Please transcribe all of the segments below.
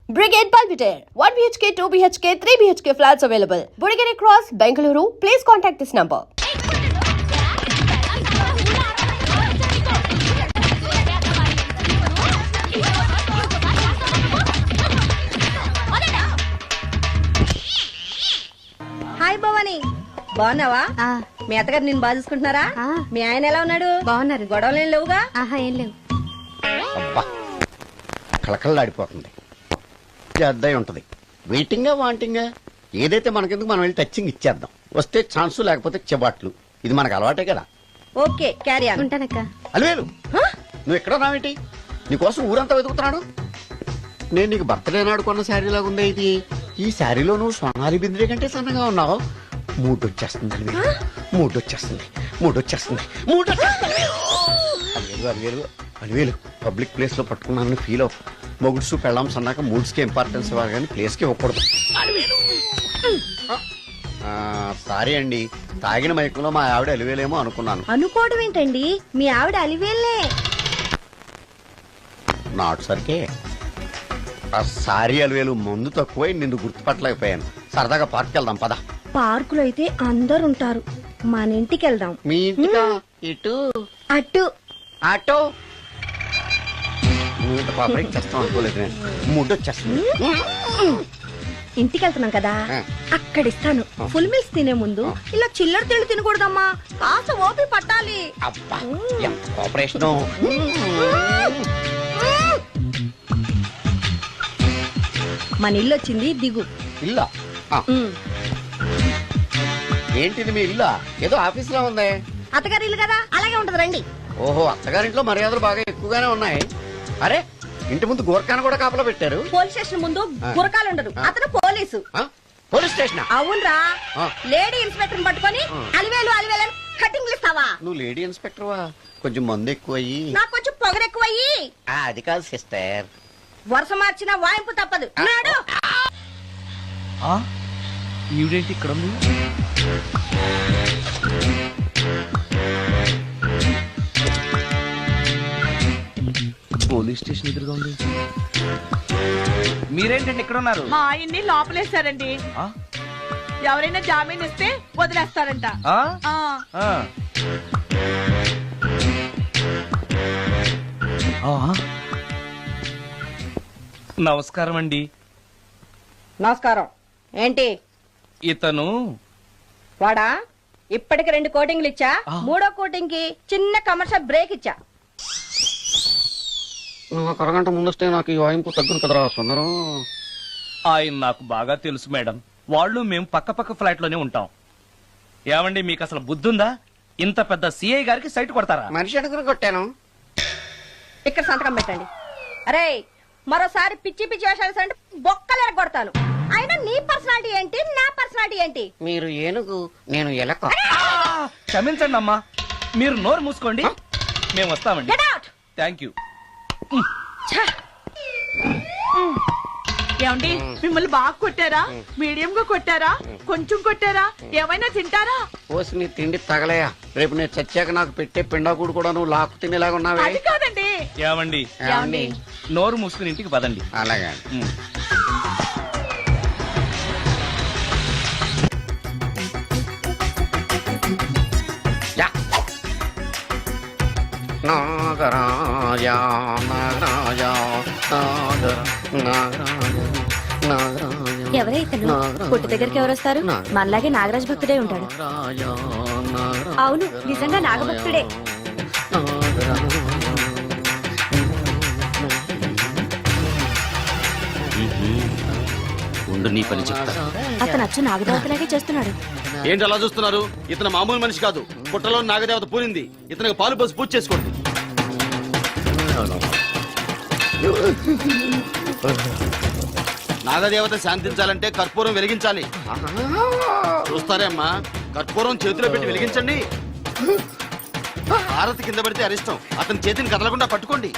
Brigade Palpitaire, 1 BHK, 2 BHK, 3 BHK flats available. Burigere Cross, Bengaluru. Please contact this number. Hi Bhavani, బాగున్నావా? మీ అత్తగారు నిన్ను బాగా చూసుకుంటున్నారా? మీ ఆయన ఎలా ఉన్నాడు? బాగున్నారు. గొడవలు ఏం లేవుగా? ఏం లేవు. అబ్బా కళకళలాడిపోతుంది. అద్దై ఉంటది. వెయిటింగా వాంటింగా ఏదైతే మనకెందుకు మనం వెళ్ళి టచ్చింగ్ ఇచ్చేద్దాం. వస్తే ఛాన్సు, లేకపోతే చెబాట్లు. ఇది మనకు అలవాటే కదా. Okay, carry on. ఉంటానక్క. అలివేలు, నువ్వు ఎక్కడ రావేంటి? నీకోసం ఊరంతా వెతుకుతున్నాడు. నేను నీకు బర్త్డే నాడు కొన్న శారీ లాగా ఉందే ఇది. ఈ శారీలో నువ్వు సోనాలి బింద్రే కంటే సన్నగా ఉన్నావు. మూడు వచ్చేస్తుంది అలివేలు, మూడు వచ్చేస్తుంది, మూడు వచ్చేస్తుంది, మూడు అలివేలు అలివేలు అలివేలు. పబ్లిక్ ప్లేస్ లో పట్టుకున్నానని ఫీల్ అవ్వ. మొగుడ్సు పెళ్ళాం సన్నాక మూడ్స్ కి ఇంపార్టెన్స్ ఇవ్వాలి కానీ ప్లేస్ కి ఇవ్వకూడదు. సారీ అండి, తాగిన మైకంలో మా ఆవిడ అలివేలేమో అనుకున్నాను. అనుకోవడం ఏంటండి, మీ ఆవిడ అలివేలే. నాటు సరికే. సారీ అలివేలు, మందు తక్కువై నిన్ను గుర్తుపట్టలేకపోయాను. సరదాగా పార్క్ వెళ్దాం పద. పార్కులో అయితే అందరు ఉంటారు, మన ఇంటికి వెళ్దాం. మీ ఇంటికా? ఇటు అటు ఆటో. నువ్వు ఇంత పాపరికి చేస్తాం అనుకోలేదు నేను. ముడ్డు వచ్చేస్తుంది. ఇంటికి వెళ్తున్నాం కదా, అక్కడ ఇస్తాను. ఫుల్ మీల్స్ తినే ముందు ఇలా చిల్లర తిళ్ళు తినకూడదమ్మా, కాస్త ఓపి పట్టాలి. అబ్బా ఎంత కోఆపరేషన్. మన ఇల్లు వచ్చింది, దిగు. ఇల్లా? ఏంటిది మీ ఇల్లా? ఏదో ఆఫీస్ లో ఉంది. అత్తగారి ఇల్లు కదా, అలాగే ఉంటది, రండి. ఓహో, అత్తగారింట్లో మర్యాదలు బాగా ఎక్కువగానే ఉన్నాయి. అరే, ఇంటి ముందు గోర్ఖాను కూడా కాపలా పెట్టారు. పోలీస్ స్టేషన్ ముందు గురకాలు ఉండదు, అతను పోలీసు. Police station? అవునరా. లేడీ ఇన్స్పెక్టర్ పట్టుకొని అలివేలు అలివేలు కటింగ్ ఇస్తావా? నువ్వు లేడీ ఇన్స్పెక్టర్ వా? కొంచెం మందు ఎక్కువయ్యి. నాకు కొంచెం పొగరెక్కువయ్యి. అది కాదు సిస్టర్. వరుస మార్చిన వాయింపు తప్పదు. నాడు ఈవిడేంటి ఇక్కడ ఉంది? పోలీస్ స్టేషన్ ఎదురుగా ఉంది. మీరేంటండి ఇక్కడ ఉన్నారు? మా ఆయన్ని లోపలేస్తారండి. ఎవరైనా జామీన్ ఇస్తే వదిలేస్తారంట. నమస్కారం అండి. నమస్కారం. ఏంటి ఇతను? వాడా, ఇప్పటికి 2 కోటింగ్లు ఇచ్చా, 3వ కోటింగ్ కి చిన్న కమర్షియల్ బ్రేక్ ఇచ్చా. నువ్వు ఒక అరగంట ముందొస్తే నాకు ఈ వాయింపు తగ్గును కదరా సుందరం. ఆయన నాకు బాగా తెలుసు మేడం. వాళ్ళు మేము పక్క పక్క ఫ్లాట్ లోనే ఉంటాం. ఏమండి, మీకు అసలు బుద్ధుందా? ఇంత పెద్ద సిఐ గారికి సైట్ కొడతారా? మనిషి అడుగురు కొట్టాను. ఇక్కడ సంతకం పెట్టండి. అరే, మరోసారి పిచ్చి పిచ్చి వేషాలు అంటే బొక్కలు కొడతాను. అయినా నీ పర్సనాలిటీ ఏంటి, నా పర్సనాలిటీ ఏంటి? మీరు ఏనుగు, నేను ఎలక. క్షమించండి అమ్మా, మీరు నోరు మూసుకోండి, మేము వస్తామండి. Thank you. ఏమండి, మిమ్మల్ని బాగా కొట్టారా, మీడియం గా కొట్టారా, కొంచెం కొట్టారా, ఏమైనా తింటారా? పోసి నీ తిండి తగలయా. రేపు నేను చచ్చాక నాకు పెట్టే పిండాకుడు కూడా నువ్వు లాక్కు తినేలాగా ఉన్నావే. అది కాదండి. ఏమండి, నోరు మూసుకుని ఇంటికి పదండి. అలాగే. నాగరాజా నాగరాజా ఎవరే ఇతను? పుట్టు దగ్గరికి ఎవరు వస్తారు? మనలాగే నాగరాజ్ భక్తుడే ఉంటాడు. అవును, నిజంగా నాగభక్తుడే. ఉండు, నీ పని చెప్తా. అతను అచ్చు నాగదేవతలాగే చేస్తున్నాడు. ఏంటి అలా చూస్తున్నారు? ఇతను మామూలు మనిషి కాదు. పుట్టలో నాగదేవత పూరింది. ఇతనికి పాలు పోసి పూజ చేసుకోండి. నాగదేవత శాంతించాలంటే కర్పూరం వెలిగించాలి. చూస్తారే అమ్మా, కర్పూరం చేతిలో పెట్టి వెలిగించండి. హారతి కింద పడితే అరిష్టం. అతని చేతిని కదలకుండా పట్టుకోండి.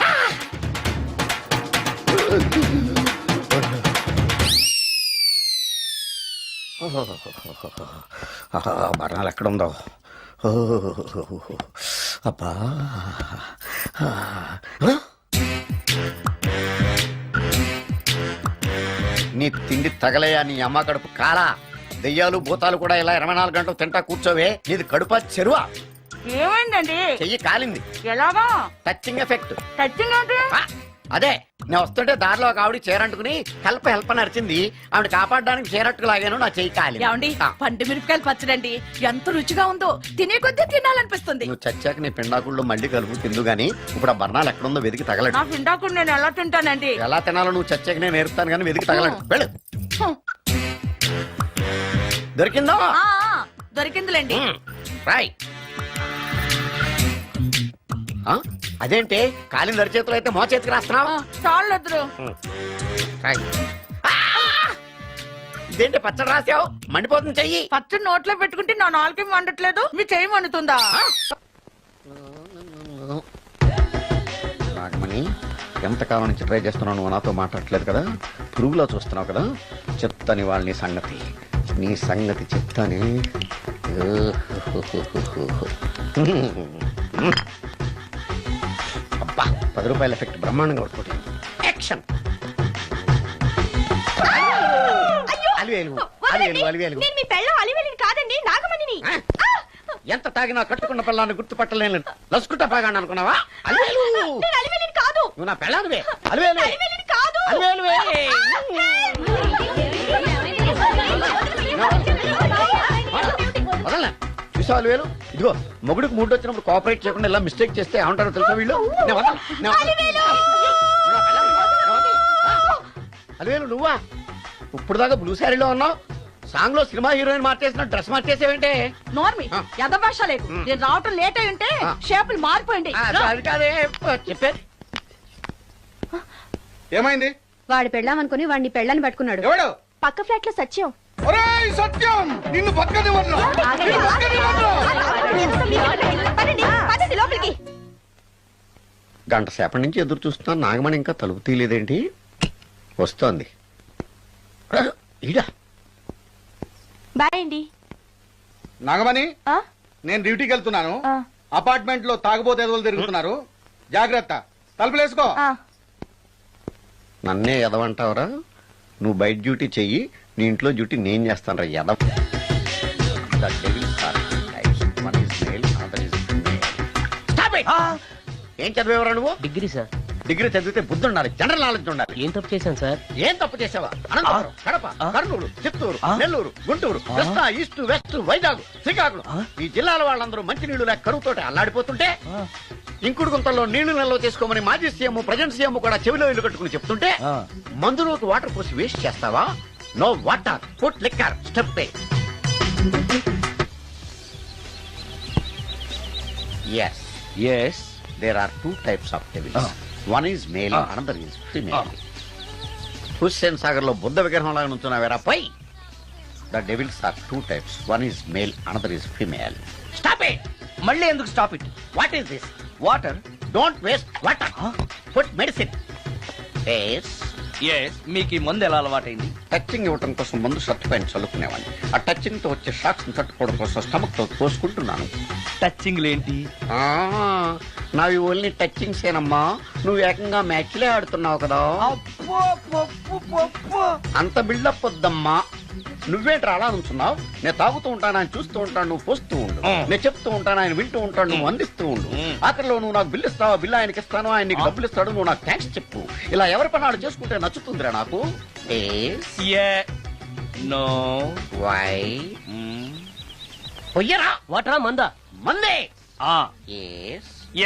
మరణాలు ఎక్కడుందో. అబ్బా, నీ తిండి తగలయా నీ అమ్మ కడుపు కాలా. దెయ్యాలు భూతాలు కూడా ఇలా 24 గంటలు తింటా కూర్చోవే. నీది కడుపా చెరువా? ఏమైందండి? చెయ్యి కాలింది. ఎలాగా? Touching effect. టచింగ్ అంటే? అదే నేను వస్తుంటే దారిలో ఒక ఆవిడ చీరంటుకుని హెల్ప్ నడిచింది. ఆవిడ కాపాడడానికి చీరట్టుకు లాగాను, నా చెయ్యి కాలి. ఏమండి, పండు మిరపకాయలు పచ్చడండి ఎంత రుచిగా ఉందో, తినే కొద్దీ తినాలనిపిస్తుంది. నువ్వు చచ్చాక నీ పిండాకుళ్ళు మళ్ళీ కలుపు తిందు గాని ఇప్పుడు ఆ బర్ణాలు ఎక్కడుందో వెతికి తగలడు. నా పిండాకుడు నేను ఎలా తింటానండి? ఎలా తినాలో నువ్వు చచ్చాక నేను నేర్పుతాను కానీ వెతికి తగలడు. వెళ్ళు. దొరికిందో? ఆ, దొరికిందిలేండి. రాయ్. అదేంటి కాలిన దరి చేతులు అయితే మో చేతికి రాస్తున్నావు? చాలు వద్దురు. రాయ్. ఇదేంటి పచ్చడి రాసావు? మండిపోతుంది చెయ్యి. పచ్చడి నోట్లో పెట్టుకుంటే నా నాలుగు వండట్లేదు, మీ చెయ్యి వండుతుందా? నాగమణి, ఎంతకాలం నుంచి ట్రై చేస్తున్నావు, నువ్వు నాతో మాట్లాడట్లేదు కదా, పురుగులో చూస్తున్నావు కదా, చెప్తాను వాళ్ళ నీ సంగతి చెప్తానే. అబ్బా 10 రూపాయల ఎఫెక్ట్ బ్రహ్మాండంగా కొట్టుకోండి. యాక్షన్. అలివేలు. నేను మీ పెళ్ళం అలివెలిని కాదండి, నాగమణిని. ఎంత తాగినా కట్టుకున్న పిల్లాన్ని గుర్తుపట్టలేను. లసుకుంటా బాగా అనుకున్నావా? అలివేలు. నేను అలివెలిని కాదు. నువ్వు నా పెళ్ళానివే. అలివేలు. అలివెలిని కాదు. అలివేలువే. వదలనా? చూసావు అలివేలు? ఇదిగో మొగుడికి మూడు వచ్చినప్పుడు కోఆపరేట్ చేయకుండా ఇలా మిస్టేక్ చేస్తే ఏమంటారో తెలుసా వీళ్ళు? అలివేలు నువ్వా? ఇప్పుడు దాకా బ్లూ శారీలో ఉన్నావు, సాంగ్ లో సినిమా హీరోయిన్ మార్చేసిన డ్రెస్ మార్చేసేవేంటే? నోర్మి ఎద భాష లేదు. నేను రావటం లేట్ అయి ఉంటే షేపులు మారిపోయింది. అది కాదే చెప్పేది. ఏమైంది? వాడు పెళ్ళామనుకుని వాడిని పెళ్ళని పట్టుకున్నాడు. ఎవడు? పక్క ఫ్లాట్ లో సత్యం. ఒరేయ్ సత్యం, నిన్ను బతకనివ్వను. పదండి లోపలికి. గంట సేపటి నుంచి ఎదురు చూస్తున్నాను, నాగమణి ఇంకా తలుపు తీయలేదేంటి? వస్తోంది. ఈడా బాయ్ అండి. నాగమణి, నేను డ్యూటీకి వెళ్తున్నాను. అపార్ట్మెంట్ లో తాగుబోతు ఎదవలు తిరుగుతున్నారు, జాగ్రత్త. తలుపులేసుకో. నన్నే ఎదవంటావరా? నువ్వు బయట డ్యూటీ చెయ్యి, నీ ఇంట్లో డ్యూటీ నేను చేస్తాను రా ఎదవ. ఏం చదివేవరా నువ్వు? Degree sir. డిగ్రీ చదివితే బుద్ధి ఉండాలి, జనరల్ నాలెడ్జ్ ఉండాలి. ఏం తప్పు చేశాను సార్? ఏం తప్పు చేసావా? అనంతపురం, కడప, కర్నూలు, చిత్తూరు, నెల్లూరు, గుంటూరు, కృష్ణా, ఈస్ట్, వెస్ట్, వైజాగ్, శ్రీకాకుళం, ఈ జిల్లాల వాళ్ళందరూ మంచినీళ్లు లేక కరువుతోటి అల్లాడిపోతుంటే, ఇంకుడు గుంతల్లో నీళ్లు నిల్వ చేసుకోమని మాజీ సీఎం, ప్రజెంట్ సీఎం కూడా చెవిలో ఇల్లు కట్టుకుని చెప్తుంటే, మందులోకి వాటర్ పోసి వేస్ట్ చేస్తావా? No water, food liquor, step. Yes yes, there are 2 types of devils. One is male, another is female. Hussain Sagar లో బుద్ధ విగ్రహం లాగా నుంచున్నావేరా పై? The devils are 2 types. One is male, another is female. Stop it! మళ్ళీ ఎందుకు stop it? What is this? Water. Don't waste water. Put medicine. Yes. Yes, మీకు ఈ మందు ఎలా అలవాటైంది? టచింగ్ ఇవ్వటం కోసం ముందు షర్ట్ పైన చల్లుకునేవాడిని. ఆ టచింగ్ తో వచ్చే షాక్స్ ని తట్టుకోవడం కోసం స్టమక్ తో పోసుకుంటున్నాను. టచింగ్ లేంటి? నావి ఓన్లీ టచింగ్స్ ఏనమ్మా. నువ్వు ఏకంగా మ్యాచ్లే ఆడుతున్నావు కదా. అంత బిల్డప్ వద్దమ్మా. నువ్వేంట్రా అలా నుంచున్నావు? నేను తాగుతూ ఉంటాను, ఆయన చూస్తూ ఉంటాను, నువ్వు పోస్తూ ఉండు. నేను చెప్తూ ఉంటాను, ఆయన వింటూ ఉంటాడు, నువ్వు అందిస్తూ ఉండు. ఆఖరిలో నువ్వు నాకు బిల్లు ఇస్తావా, బిల్లు ఆయనకి ఇస్తాను, ఆయన నీకు డబ్బులు ఇస్తాడు, నువ్వు నాకు థ్యాంక్స్ చెప్పు. ఇలా ఎవరి పని ఆడు చేసుకుంటే నచ్చుతుందిరా నాకు. నో. వై? పొయ్యరా వాటరా మందా? మందే.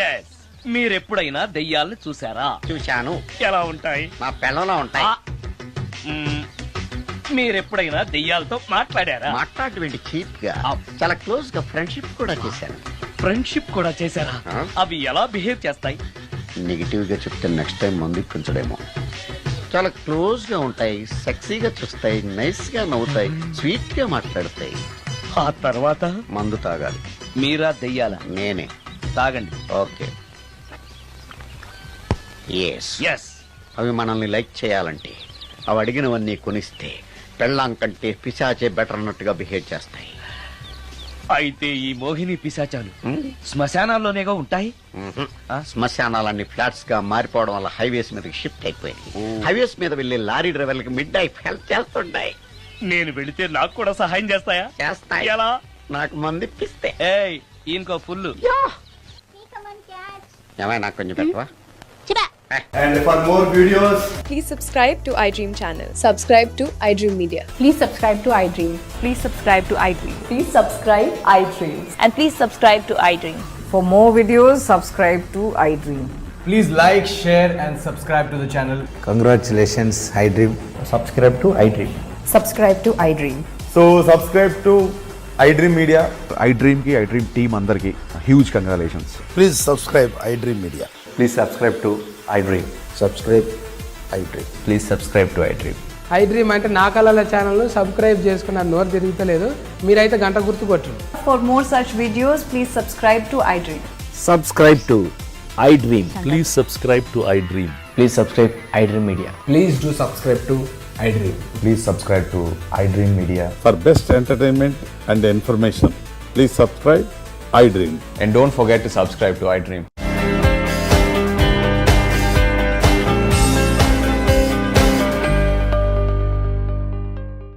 ఎస్, మీరెప్పుడైనా దెయ్యాలను చూసారా? చూశాను. ఎలా ఉంటాయి? నా పిల్లలా ఉంటాయి. మీరెప్పుడైనా దెయ్యాలతో మాట్లాడారా? మాట్లాడేటువంటి చీప్ గా, చాలా క్లోజ్ గా ఫ్రెండ్షిప్ కూడా చేశాను. ఫ్రెండ్షిప్ కూడా చేశారా? అవి ఎలా బిహేవ్ చేస్తాయి? నెగిటివ్ గా చెప్తే నెక్స్ట్ టైం మందు ఇప్పించడేమో. చాలా క్లోజ్ గా ఉంటాయి, సెక్సీగా చూస్తాయి, నైస్ గా నవ్వుతాయి, స్వీట్ గా మాట్లాడతాయి. ఆ తర్వాత మందు తాగాలి. మీరా దెయ్యాల? నేనే. తాగండి. ఓకే. ఎస్. అవి మనల్ని లైక్ చేయాలంటే, అవి అడిగినవన్నీ కొనిస్తే, పెళ్ళాం కంటే పిశాచే బెటర్ అన్నట్టుగా బిహేవ్ చేస్తాయి. అయితే ఈ మోహిని పిశాచాలు శ్మశానాల్లోనేగా ఉంటాయి. శ్మశానాలన్నీ ఫ్లాట్స్ గా మారిపోవడం వల్ల హైవేస్ మీదకి షిఫ్ట్ అయిపోయింది. హైవేస్ మీద వెళ్లే లారీ డ్రైవర్లకి మిడ్ నైట్ హెల్ప్ చేస్తుంటాయి. నేను వెళితే నాకు కూడా సహాయం చేస్తాయా? చేస్తాయి. ఎలా? నాకు మంది ఇప్పిస్తే. ఏయ్ ఈయనకో ఫుల్. ఏమైనా నాకు కొంచెం పెట్టవా? And for more videos, Please subscribe to iDream channel. Subscribe to iDream Media. Please subscribe to iDream. Please subscribe to iDream. Please subscribe iDream. And please subscribe to iDream. For more videos, subscribe to iDream. Please like, share, and subscribe to the channel. Congratulations, iDream. Subscribe to iDream. Subscribe to iDream. So, subscribe to iDream Media. iDream ki iDream team andarki huge congratulations. please subscribe iDream Media. Please subscribe to iDream. Subscribe iDream. Please subscribe to iDream. iDream అంటే నా కళల channel subscribe చేసుకున్న నోరు తిరుగుతలేదు. మీరైతే గంట గుర్తు కొట్టండి. For more such videos, please subscribe to iDream. Subscribe to iDream. Please subscribe to iDream. Please subscribe iDream Media. Please do subscribe to iDream. Please subscribe to iDream Media. For best entertainment and information, please subscribe iDream. And don't forget to subscribe to iDream.